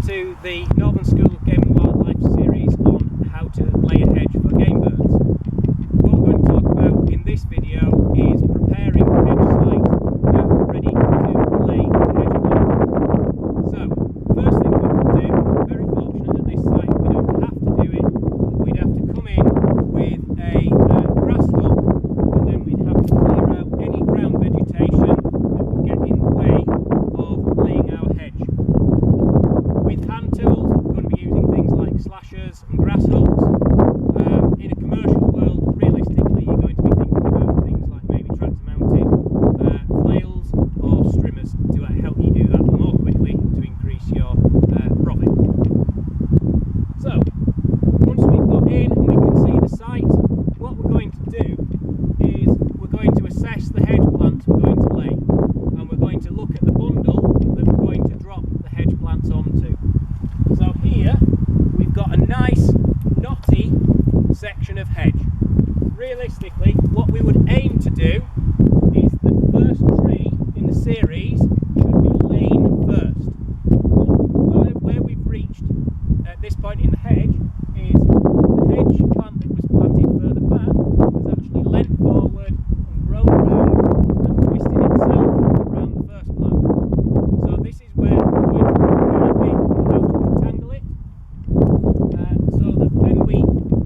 to the Northern School of Game and Wildlife series on how to lay a hedge for game birds. What we're going to talk about in this video is preparing the hedge site ready to lay the hedge plant. So, first thing we would do, very fortunate at this site we don't have to do it, but we'd have to come in with a grass hook, and then we'd have to clear out any ground vegetation that would get in the way of laying our hedge. With hand tools, we're going to be using things like slashers and grass hooks. In a commercial world, realistically, you're going to be thinking about things like maybe tractor-mounted flails or strimmers to help you do that more quickly to increase your profit. So, once we've got in and we can see the site, what we're going to do is we're going to assess the hedge plants we're going to lay, and we're going to look at the bundle that we're going to drop the hedge plants onto. So here we've got a nice knotty section of hedge. Realistically, what we would aim to do is the first tree in the series should be lain first. Where we've reached at this point in the hedge is the hedge plant that was planted further back has actually leant forward and grown around and twisted itself around the first plant. So this is where we're going to look at the canopy and how to entangle it, so that when we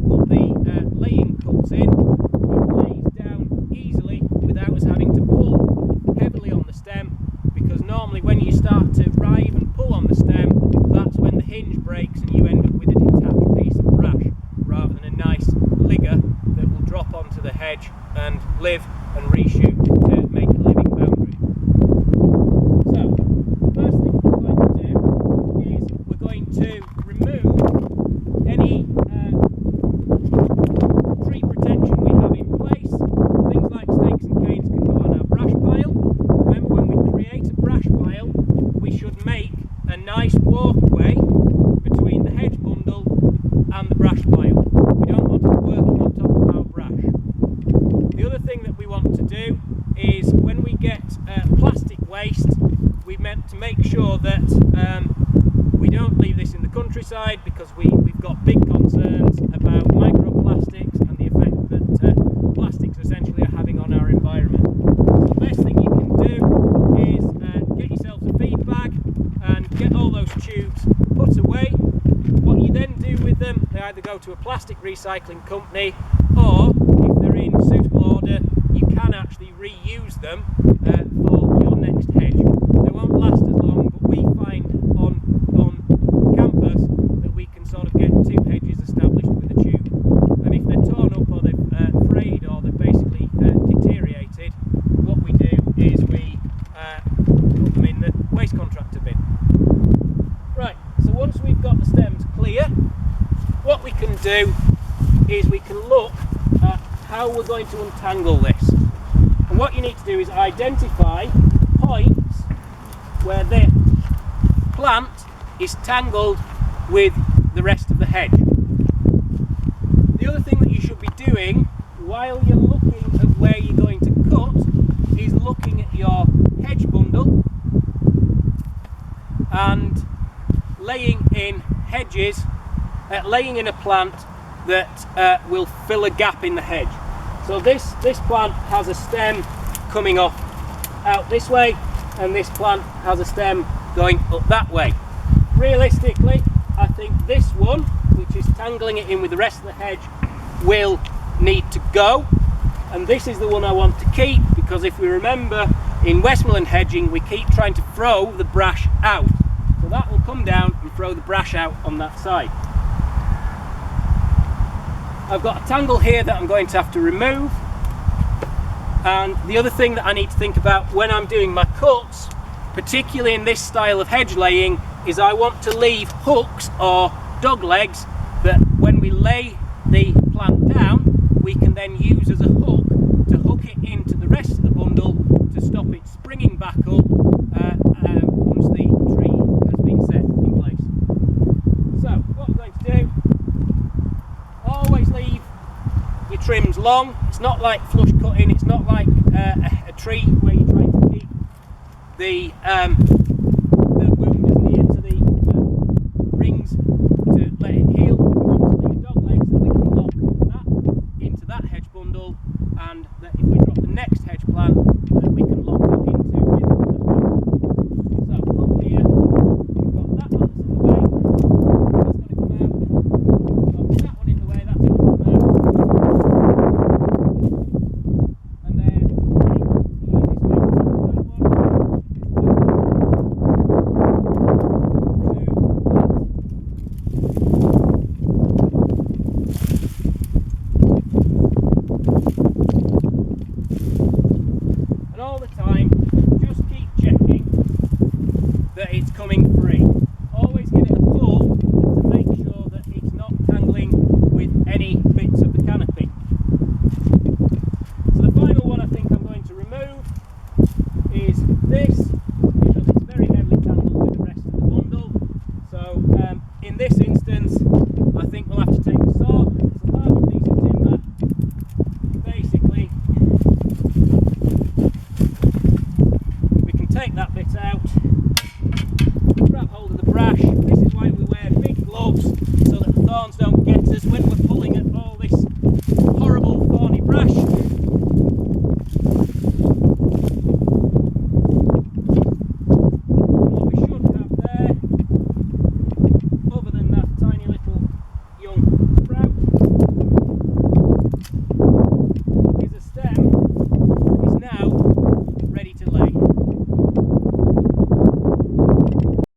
put the laying cuts in, it lays down easily without us having to pull heavily on the stem, because normally when you start to rive and pull on the stem, that's when the hinge breaks and you end up with a detached piece of brash rather than a nice ligger that will drop onto the hedge and live and reshoot to make a living boundary. So, first thing we're going to do is we're going to remove any tree protection we have in place. Things like stakes and canes can go on our brash pile. Remember, when we create a brash pile, we should make a nice walkway between the hedge bundle and the brash pile. We don't want to be working on top of our brash. The other thing that we want to do is when we get plastic waste, we're meant to make sure that we don't leave this in the countryside, because we've got big concerns about microplastics and the effect that plastics essentially are having on our environment. So the best thing you can do is get yourselves a feed bag and get all those tubes put away. What you then do with them, they either go to a plastic recycling company, or if they're in suitable order, you can actually reuse them for your next hedge. They won't last as long, but we find on campus that we can sort of get 2 hedges established with a tube. And if they're torn up or they've frayed or they've basically deteriorated, what we do is we put them in the waste contractor bin. Right, so once we've got the stems clear, what we can do is we can look at how we're going to untangle this. And what you need to do is identify points where the plant is tangled with the rest of the hedge. The other thing that you should be doing while you're looking at where you're going to cut is looking at your hedge bundle and laying in hedges, laying in a plant that will fill a gap in the hedge. So this plant has a stem coming off out this way, and this plant has a stem going up that way. Realistically, I think this one, which is tangling it in with the rest of the hedge, will need to go, and this is the one I want to keep, because if we remember, in Westmoreland hedging we keep trying to throw the brash out, so that will come down and throw the brash out on that side. I've got a tangle here that I'm going to have to remove, and the other thing that I need to think about when I'm doing my cuts, particularly in this style of hedge laying, is I want to leave hooks or dog legs that when we lay the plant down, we can then use as a hook to hook it into the rest of the bundle to stop it springing back up once the tree has been set in place. So what I'm going to do, always leave your trims long. It's not like flush cutting, it's not like a tree where you're trying to keep the wound as near to the that it's coming